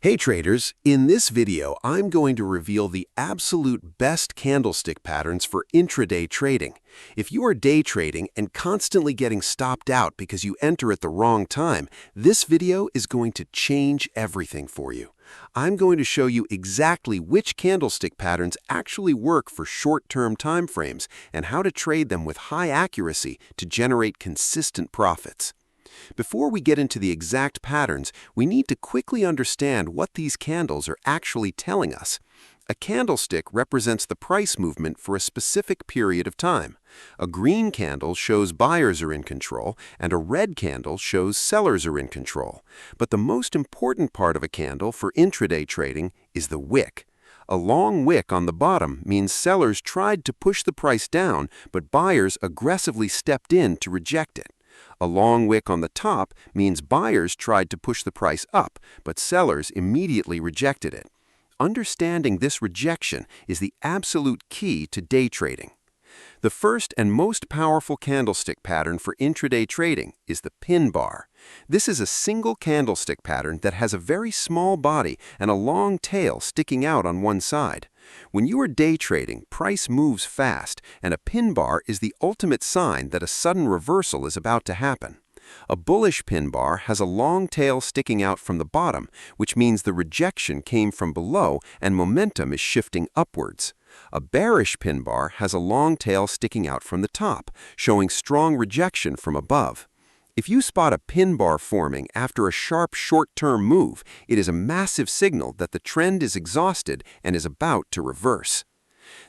Hey traders, in this video I'm going to reveal the absolute best candlestick patterns for intraday trading. If you are day trading and constantly getting stopped out because you enter at the wrong time, this video is going to change everything for you. I'm going to show you exactly which candlestick patterns actually work for short-term time frames and how to trade them with high accuracy to generate consistent profits. Before we get into the exact patterns, we need to quickly understand what these candles are actually telling us. A candlestick represents the price movement for a specific period of time. A green candle shows buyers are in control, and a red candle shows sellers are in control. But the most important part of a candle for intraday trading is the wick. A long wick on the bottom means sellers tried to push the price down, but buyers aggressively stepped in to reject it. A long wick on the top means buyers tried to push the price up, but sellers immediately rejected it. Understanding this rejection is the absolute key to day trading. The first and most powerful candlestick pattern for intraday trading is the pin bar. This is a single candlestick pattern that has a very small body and a long tail sticking out on one side. When you are day trading, price moves fast, and a pin bar is the ultimate sign that a sudden reversal is about to happen. A bullish pin bar has a long tail sticking out from the bottom, which means the rejection came from below and momentum is shifting upwards. A bearish pin bar has a long tail sticking out from the top, showing strong rejection from above. If you spot a pin bar forming after a sharp short-term move, it is a massive signal that the trend is exhausted and is about to reverse.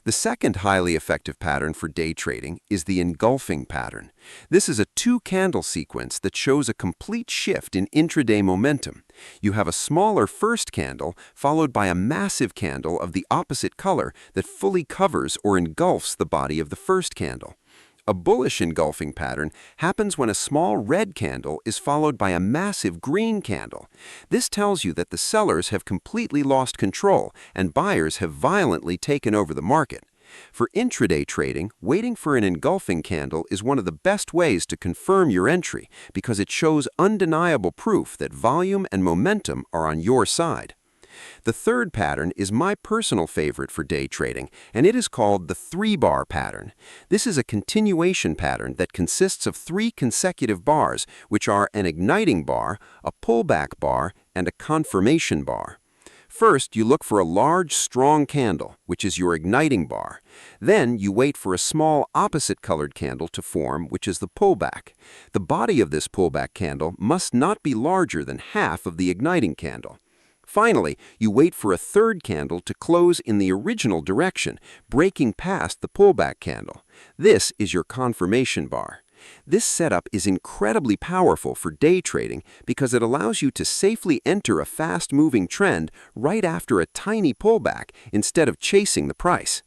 The second highly effective pattern for day trading is the engulfing pattern. This is a two-candle sequence that shows a complete shift in intraday momentum. You have a smaller first candle followed by a massive candle of the opposite color that fully covers or engulfs the body of the first candle. A bullish engulfing pattern happens when a small red candle is followed by a massive green candle. This tells you that the sellers have completely lost control and buyers have violently taken over the market. For intraday trading, waiting for an engulfing candle is one of the best ways to confirm your entry because it shows undeniable proof that volume and momentum are on your side. The third pattern is my personal favorite for day trading, and it is called the three-bar pattern. This is a continuation pattern that consists of three consecutive bars, which are an igniting bar, a pullback bar, and a confirmation bar. First, you look for a large, strong candle, which is your igniting bar. Then, you wait for a small opposite-colored candle to form, which is the pullback. The body of this pullback candle must not be larger than half of the igniting candle. Finally, you wait for a third candle to close in the original direction, breaking past the pullback candle. This is your confirmation bar. This setup is incredibly powerful for day trading because it allows you to safely enter a fast-moving trend right after a tiny pullback instead of chasing the price.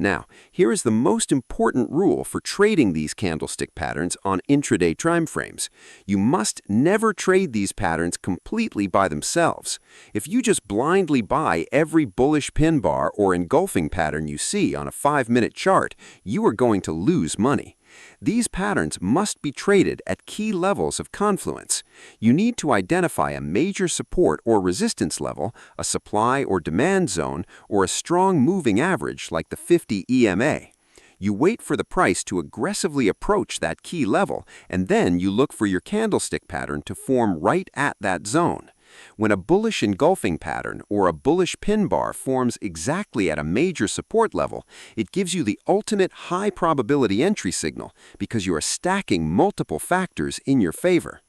Now, here is the most important rule for trading these candlestick patterns on intraday time frames. You must never trade these patterns completely by themselves. If you just blindly buy every bullish pin bar or engulfing pattern you see on a 5-minute chart, you are going to lose money. These patterns must be traded at key levels of confluence. You need to identify a major support or resistance level, a supply or demand zone, or a strong moving average like the 50 EMA. You wait for the price to aggressively approach that key level, and then you look for your candlestick pattern to form right at that zone. When a bullish engulfing pattern or a bullish pin bar forms exactly at a major support level, it gives you the ultimate high probability entry signal because you are stacking multiple factors in your favor.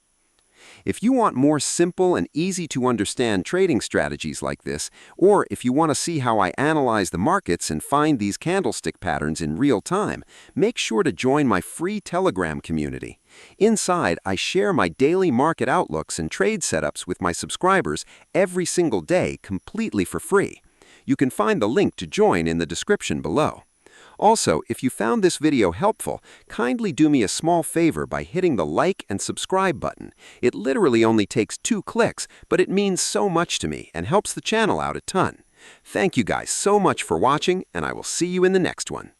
If you want more simple and easy to understand trading strategies like this, or if you want to see how I analyze the markets and find these candlestick patterns in real time, make sure to join my free Telegram community. Inside, I share my daily market outlooks and trade setups with my subscribers every single day completely for free. You can find the link to join in the description below. Also, if you found this video helpful, kindly do me a small favor by hitting the like and subscribe button. It literally only takes 2 clicks, but it means so much to me and helps the channel out a ton. Thank you guys so much for watching, and I will see you in the next one.